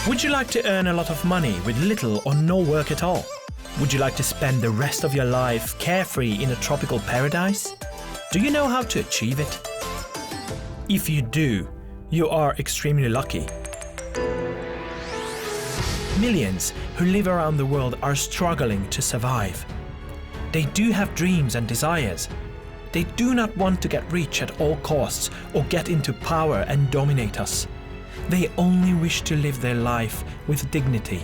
Would you like to earn a lot of money with little or no work at all? Would you like to spend the rest of your life carefree in a tropical paradise? Do you know how to achieve it? If you do, you are extremely lucky. Millions who live around the world are struggling to survive. They do have dreams and desires. They do not want to get rich at all costs or get into power and dominate us. They only wish to live their life with dignity.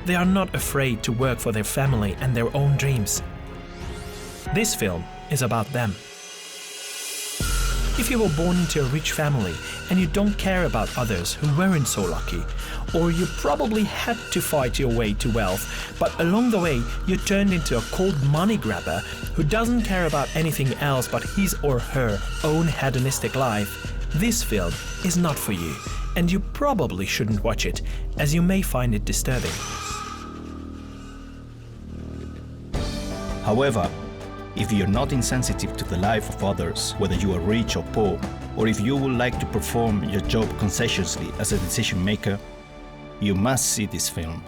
They are not afraid to work for their family and their own dreams. This film is about them. If you were born into a rich family and you don't care about others who weren't so lucky, or you probably had to fight your way to wealth, but along the way you turned into a cold money grabber who doesn't care about anything else but his or her own hedonistic life, this film is not for you, and you probably shouldn't watch it, as you may find it disturbing. However, if you're not insensitive to the life of others, whether you are rich or poor, or if you would like to perform your job conscientiously as a decision maker, you must see this film.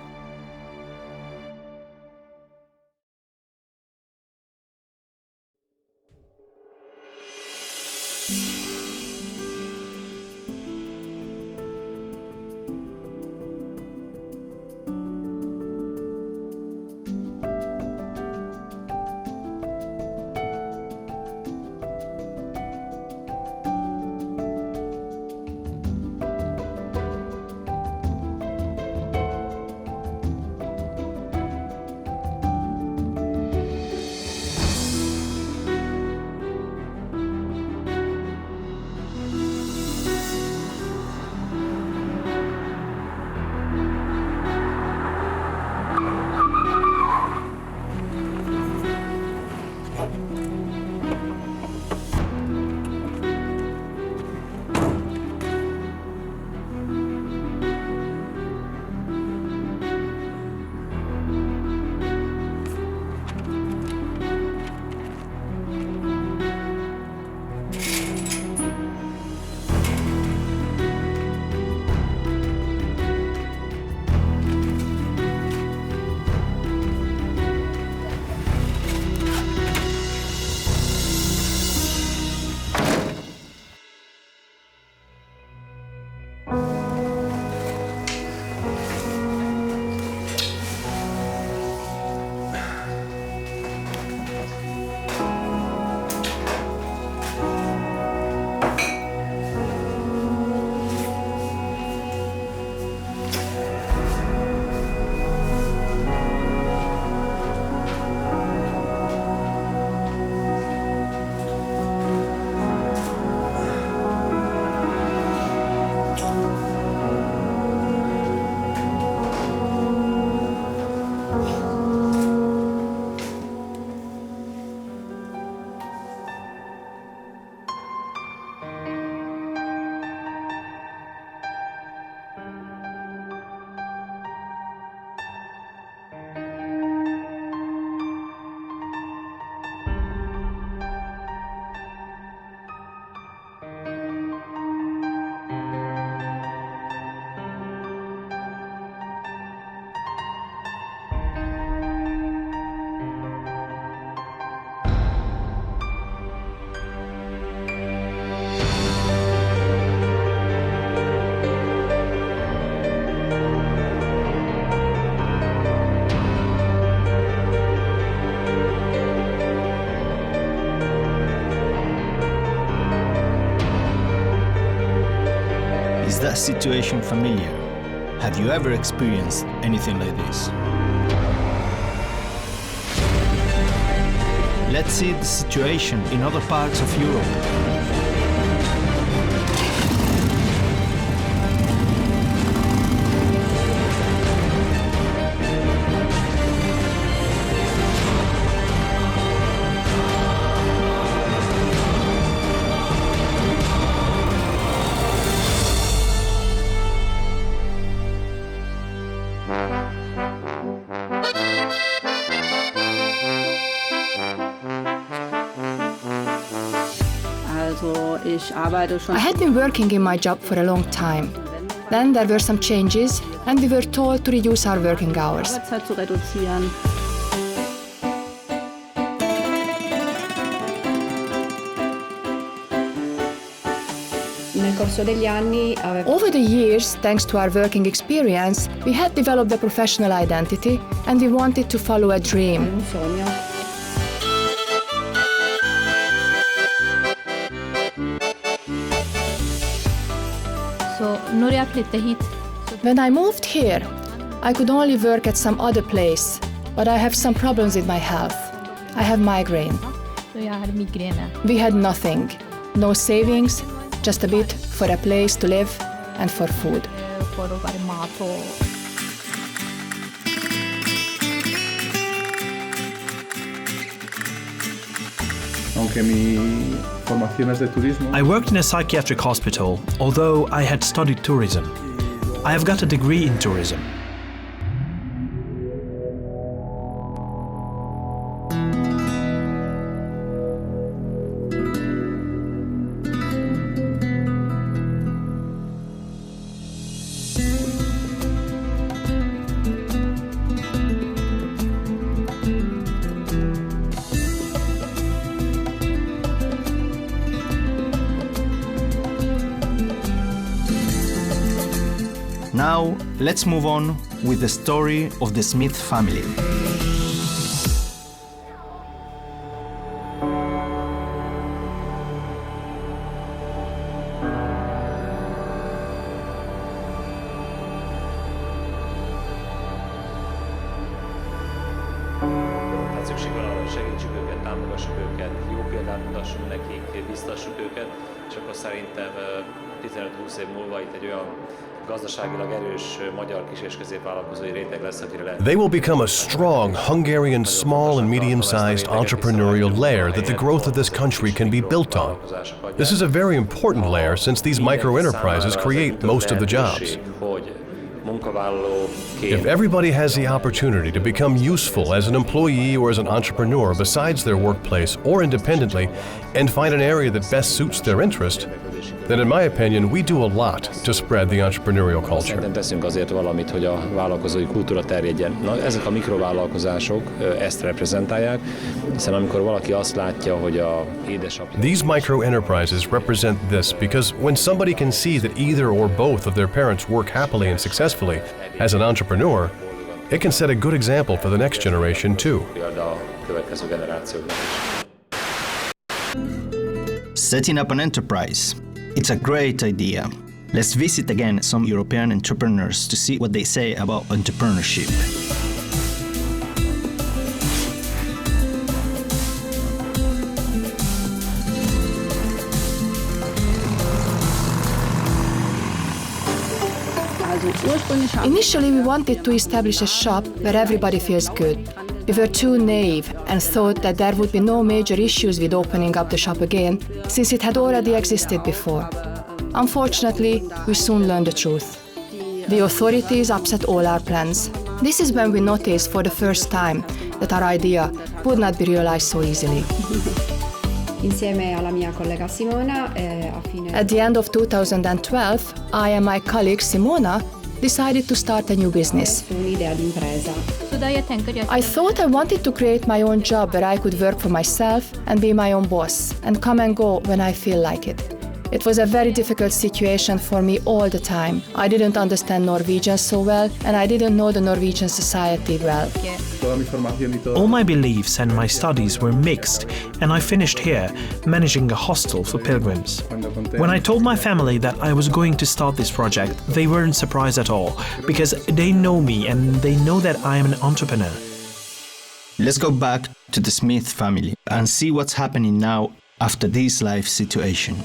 Is that situation familiar? Have you ever experienced anything like this? Let's see the situation in other parts of Europe. I had been working in my job for a long time. Then there were some changes, and we were told to reduce our working hours. Arbeitszeit zu reduzieren. Over the years, thanks to our working experience, we had developed a professional identity and we wanted to follow a dream. Un sogno. Så når jeg flyttet hit, When I moved here, I could only work at some other place, but I have some problems with my health. I have migraine. så jeg har migrene. We had nothing. No savings, just a bit for a place to live and for food. For å være mat og Aunque mi formación es de turismo. I worked in a psychiatric hospital, although I had studied tourism. I have got a degree in tourism. Now, let's move on with the story of the Smith family. Tehát szükség van arra, hogy segítsük őket, támogassuk őket, jó példát mutassunk nekik, biztassuk őket, és akkor szerintem 15-20 év múlva itt egy olyan gazdaságilag erős magyar kis- és középvállalkozói réteg lesz, akire lehet. They will become a strong Hungarian small and medium-sized entrepreneurial layer that the growth of this country can be built on. This is a very important layer since these microenterprises create most of the jobs. If everybody has the opportunity to become useful as an employee or as an entrepreneur besides their workplace or independently and find an area that best suits their interest, then in my opinion, we do a lot to spread the entrepreneurial culture. Szerintem teszünk azért valamit, hogy a vállalkozói kultúra terjedjen. Na, ezek a mikrovállalkozások ezt reprezentálják, hiszen amikor valaki azt látja, hogy a édesapja... These microenterprises represent this because when somebody can see that either or both of their parents work happily and successfully as an entrepreneur, it can set a good example for the next generation too. A következő generációknak is. Setting up an enterprise. It's a great idea. Let's visit again some European entrepreneurs to see what they say about entrepreneurship. Initially, we wanted to establish a shop where everybody feels good. We were too naive and thought that there would be no major issues with opening up the shop again, since it had already existed before. Unfortunately, we soon learned the truth. The authorities upset all our plans. This is when we noticed for the first time that our idea would not be realized so easily. At the end of 2012, I and my colleague Simona decided to start a new business. Så da jeg tenker I thought I wanted to create my own job where I could work for myself and be my own boss and come and go when I feel like it. It was a very difficult situation for me all the time. I didn't understand Norwegian so well and I didn't know the Norwegian society well. All my beliefs and my studies were mixed, and I finished here, managing a hostel for pilgrims. When I told my family that I was going to start this project, they weren't surprised at all, because they know me and they know that I am an entrepreneur. Let's go back to the Smith family and see what's happening now after this life situation.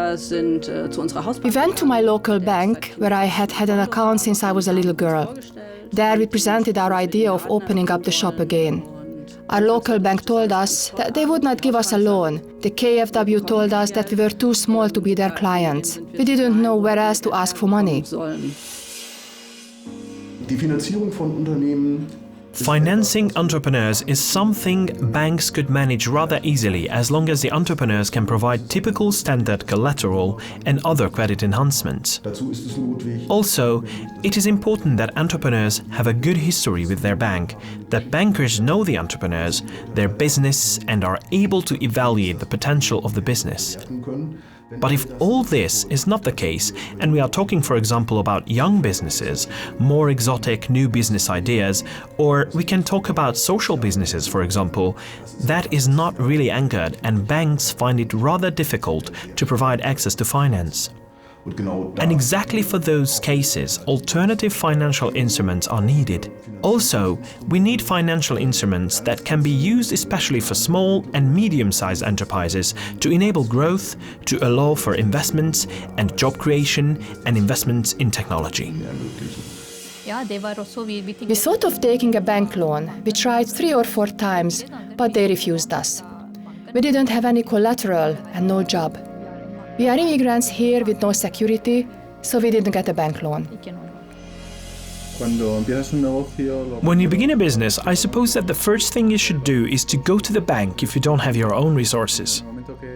We went to my local bank, where I had had an account since I was a little girl. There we presented our idea of opening up the shop again. Our local bank told us that they would not give us a loan. The KfW told us that we were too small to be their clients. We didn't know where else to ask for money. Die Finanzierung von Unternehmen. Financing entrepreneurs is something banks could manage rather easily as long as the entrepreneurs can provide typical standard collateral and other credit enhancements. Dazu ist es notwendig. Also, it is important that entrepreneurs have a good history with their bank, that bankers know the entrepreneurs, their business, and are able to evaluate the potential of the business. But if all this is not the case, and we are talking, for example, about young businesses, more exotic new business ideas, or we can talk about social businesses, for example, that is not really anchored, and banks find it rather difficult to provide access to finance. And exactly for those cases, alternative financial instruments are needed. Also, we need financial instruments that can be used especially for small and medium-sized enterprises to enable growth, to allow for investments and job creation and investments in technology. We thought of taking a bank loan. We tried 3 or 4 times, but they refused us. We didn't have any collateral and no job. We are immigrants here with no security, so we didn't get a bank loan. When you begin a business, I suppose that the first thing you should do is to go to the bank if you don't have your own resources.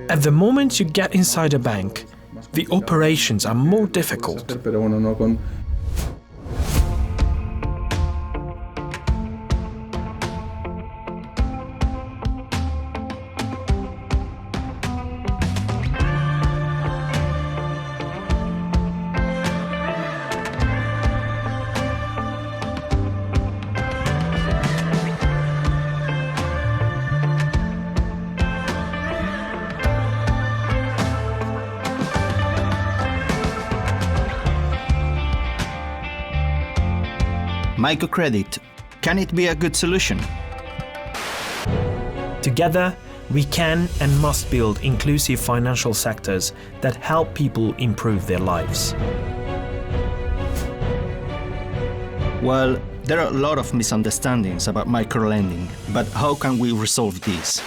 At the moment you get inside a bank, the operations are more difficult. Microcredit, can it be a good solution? Together, we can and must build inclusive financial sectors that help people improve their lives. Well, there are a lot of misunderstandings about microlending, but how can we resolve this?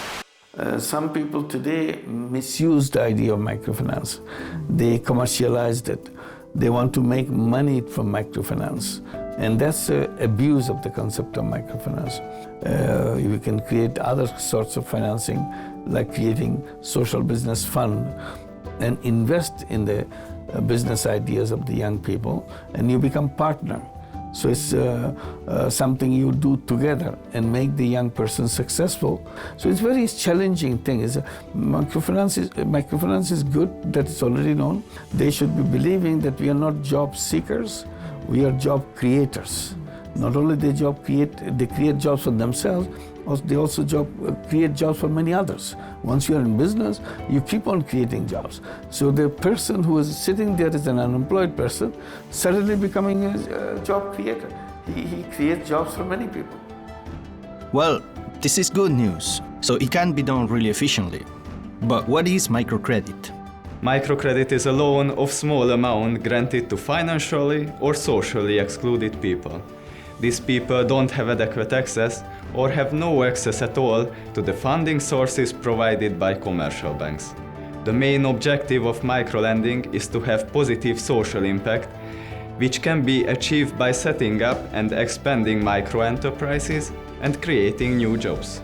Some people today misuse the idea of microfinance. They commercialized it. They want to make money from microfinance. And that's abuse of the concept of microfinance. You can create other sorts of financing, like creating social business fund and invest in the business ideas of the young people, and you become partner. So it's something you do together and make the young person successful. So it's a very challenging thing. Microfinance is good, that is already known. They should be believing that we are not job seekers, we are job creators. Not only they create jobs for themselves, they also create jobs for many others. Once you are in business, you keep on creating jobs. So the person who is sitting there as an unemployed person, suddenly becoming a job creator. He creates jobs for many people. Well, this is good news, so it can be done really efficiently. But what is microcredit? Microcredit is a loan of small amount granted to financially or socially excluded people. These people don't have adequate access or have no access at all to the funding sources provided by commercial banks. The main objective of microlending is to have positive social impact, which can be achieved by setting up and expanding microenterprises and creating new jobs.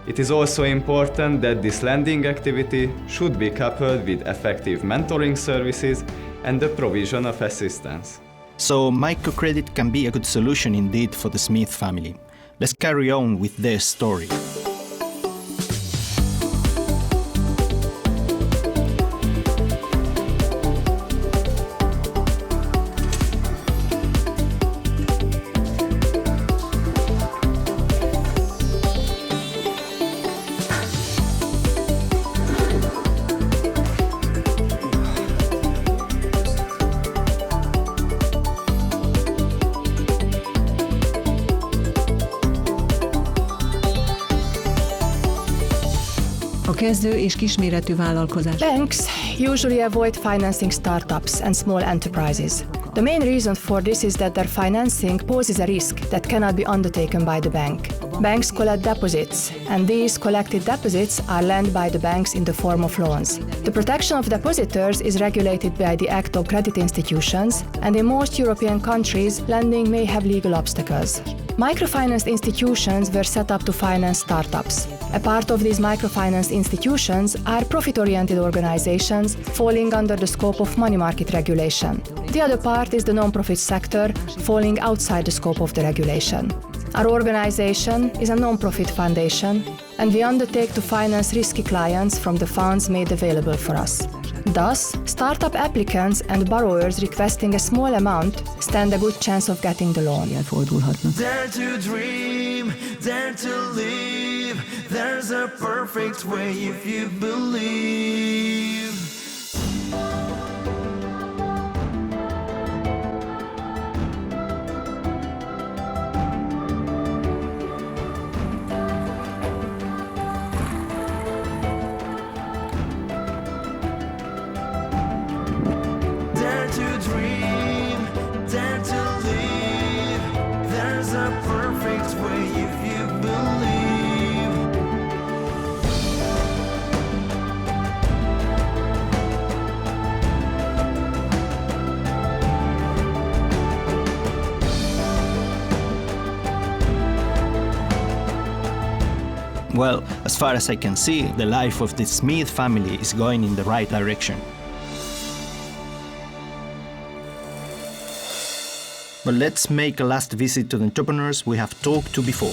It is also important that this lending activity should be coupled with effective mentoring services and the provision of assistance. So microcredit can be a good solution indeed for the Smith family. Let's carry on with their story. kezdő és kisméretű vállalkozás. Banks usually avoid financing startups and small enterprises. The main reason for this is that their financing poses a risk that cannot be undertaken by the bank. Banks collect deposits, and these collected deposits are lent by the banks in the form of loans. The protection of depositors is regulated by the Act of Credit Institutions, and in most European countries, lending may have legal obstacles. Microfinance institutions were set up to finance startups. A part of these microfinance institutions are profit-oriented organizations falling under the scope of money market regulation. The other part is the non-profit sector falling outside the scope of the regulation. Our organization is a non-profit foundation, and we undertake to finance risky clients from the funds made available for us. Thus, startup applicants and borrowers requesting a small amount stand a good chance of getting the loan. Dare to dream, dare to live. There's a perfect way if you believe. Well, as far as I can see, the life of the Smith family is going in the right direction. But let's make a last visit to the entrepreneurs we have talked to before.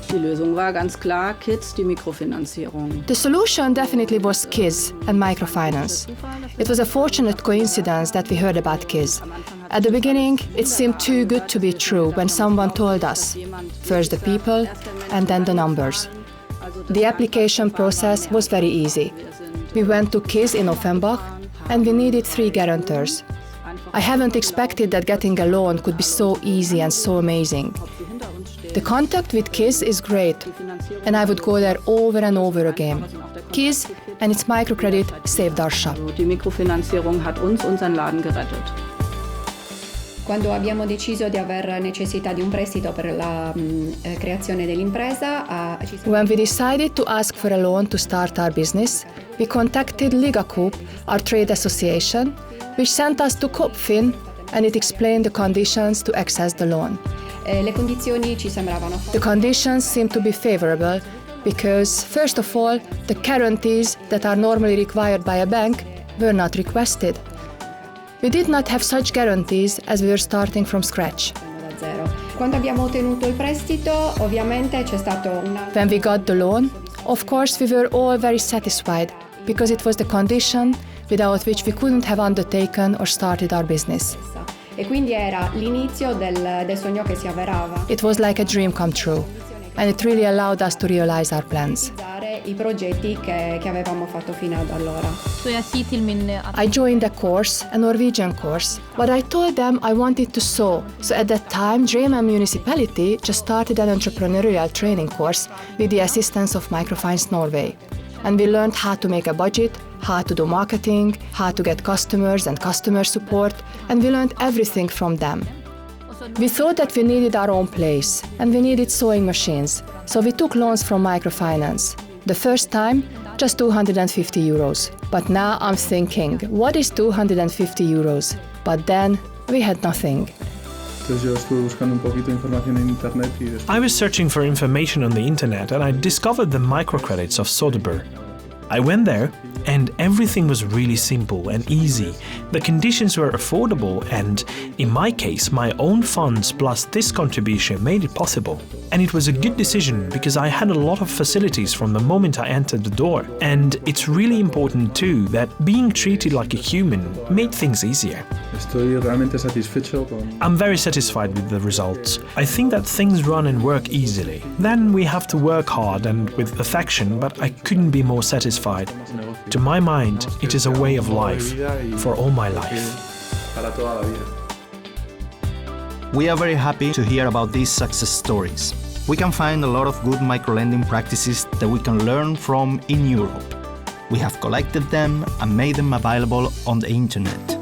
Die Lösung war ganz klar Kids, die Mikrofinanzierung. The solution definitely was KISS and microfinance. It was a fortunate coincidence that we heard about KISS. At the beginning, it seemed too good to be true when someone told us, first the people and then the numbers. The application process was very easy. We went to KISS in Offenbach and we needed 3 guarantors. I haven't expected that getting a loan could be so easy and so amazing. The contact with KISS is great, and I would go there over and over again. KISS and its microcredit saved our shop. Die Mikrofinanzierung hat uns unseren Laden gerettet. Quando abbiamo deciso di aver necessità di un prestito per la creazione dell'impresa, When we decided to ask for a loan to start our business, we contacted Liga Coop, our trade association, which sent us to Coopfin, and it explained the conditions to access the loan. le condizioni ci sembravano. The conditions seem to be favorable because, first of all, the guarantees that are normally required by a bank were not requested. We did not have such guarantees as we were starting from scratch. Quando abbiamo ottenuto il prestito, ovviamente c'è stato una... When we got the loan, of course we were all very satisfied because it was the condition without which we couldn't have undertaken or started our business. E quindi era l'inizio del sogno che si avverava. It was like a dream come true, and it really allowed us to realize our plans. I progetti che avevamo fatto fino ad allora. I joined a course, a Norwegian course, but I told them I wanted to sew. So at that time, Drammen municipality just started an entrepreneurial training course with the assistance of Microfinance Norway. And we learned how to make a budget, how to do marketing, how to get customers and customer support, and we learned everything from them. We thought that we needed our own place, and we needed sewing machines, so we took loans from microfinance. The first time, just 250 euros. But now I'm thinking, what is 250 euros? But then, we had nothing. I was searching for information on the internet and I discovered the microcredits of Soderberg. I went there and everything was really simple and easy. The conditions were affordable and, in my case, my own funds plus this contribution made it possible. And it was a good decision because I had a lot of facilities from the moment I entered the door. And it's really important too that being treated like a human made things easier. Estoy realmente satisfecho con... I'm very satisfied with the results. I think that things run and work easily. Then we have to work hard and with affection, but I couldn't be more satisfied. To my mind, it is a way of life for all my life. Para toda la vida. We are very happy to hear about these success stories. We can find a lot of good microlending practices that we can learn from in Europe. We have collected them and made them available on the internet.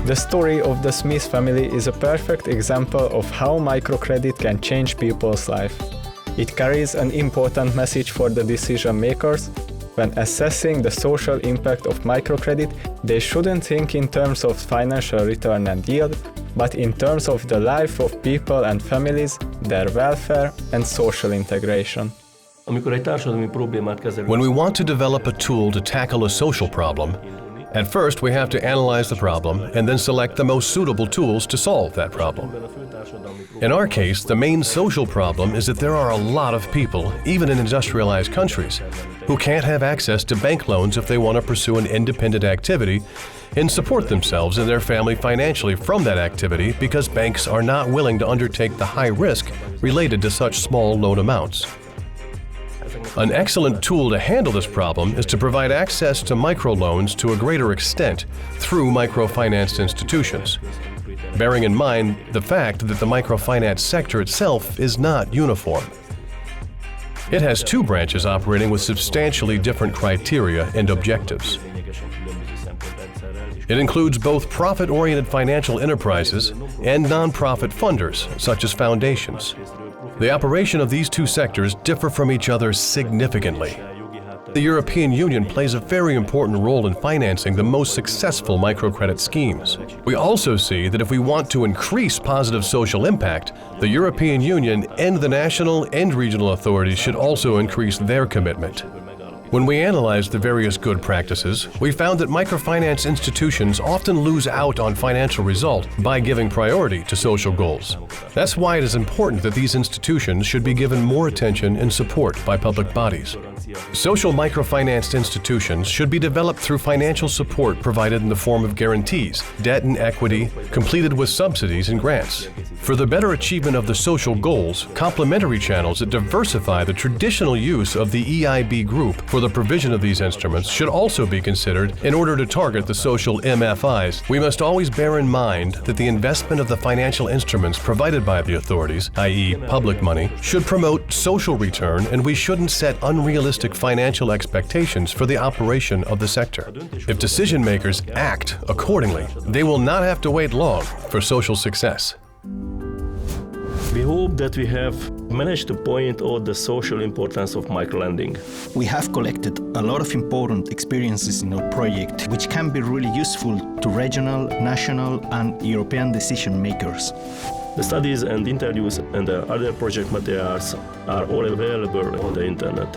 The story of the Smith family is a perfect example of how microcredit can change people's life. It carries an important message for the decision makers. When assessing the social impact of microcredit, they shouldn't think in terms of financial return and yield, but in terms of the life of people and families, their welfare and social integration. When we want to develop a tool to tackle a social problem, at first we have to analyze the problem and then select the most suitable tools to solve that problem. In our case, the main social problem is that there are a lot of people, even in industrialized countries, who can't have access to bank loans if they want to pursue an independent activity and support themselves and their family financially from that activity because banks are not willing to undertake the high risk related to such small loan amounts. An excellent tool to handle this problem is to provide access to microloans to a greater extent through microfinanced institutions, bearing in mind the fact that the microfinance sector itself is not uniform. It has two branches operating with substantially different criteria and objectives. It includes both profit-oriented financial enterprises and nonprofit funders, such as foundations. The operation of these two sectors differ from each other significantly. The European Union plays a very important role in financing the most successful microcredit schemes. We also see that if we want to increase positive social impact, the European Union and the national and regional authorities should also increase their commitment. When we analyzed the various good practices, we found that microfinance institutions often lose out on financial result by giving priority to social goals. That's why it is important that these institutions should be given more attention and support by public bodies. Social microfinanced institutions should be developed through financial support provided in the form of guarantees, debt and equity, completed with subsidies and grants. For the better achievement of the social goals, complementary channels that diversify the traditional use of the EIB group for the provision of these instruments should also be considered in order to target the social MFIs. We must always bear in mind that the investment of the financial instruments provided by the authorities, i.e. public money, should promote social return, and we shouldn't set unrealistic financial expectations for the operation of the sector. If decision makers act accordingly, they will not have to wait long for social success. We hope that we have managed to point out the social importance of microlending. We have collected a lot of important experiences in our project, which can be really useful to regional, national, and European decision makers. The studies and interviews and the other project materials are all available on the internet.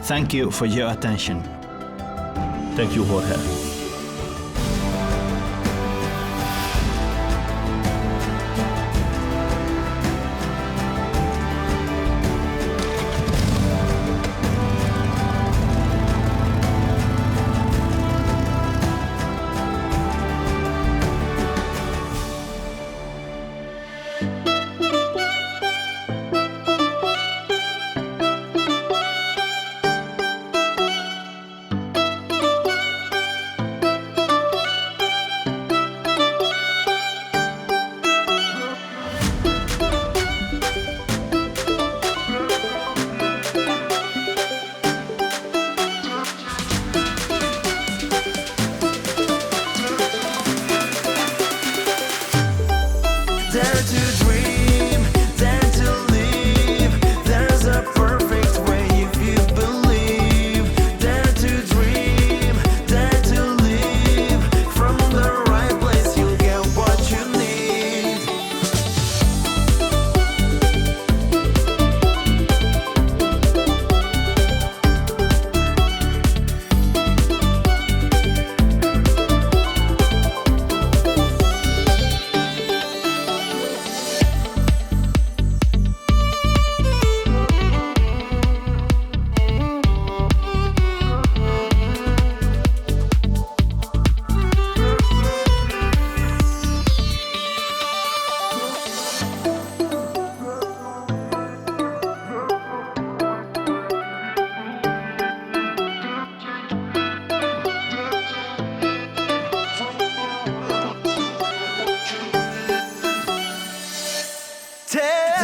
Thank you for your attention. Thank you, Jorge. Tell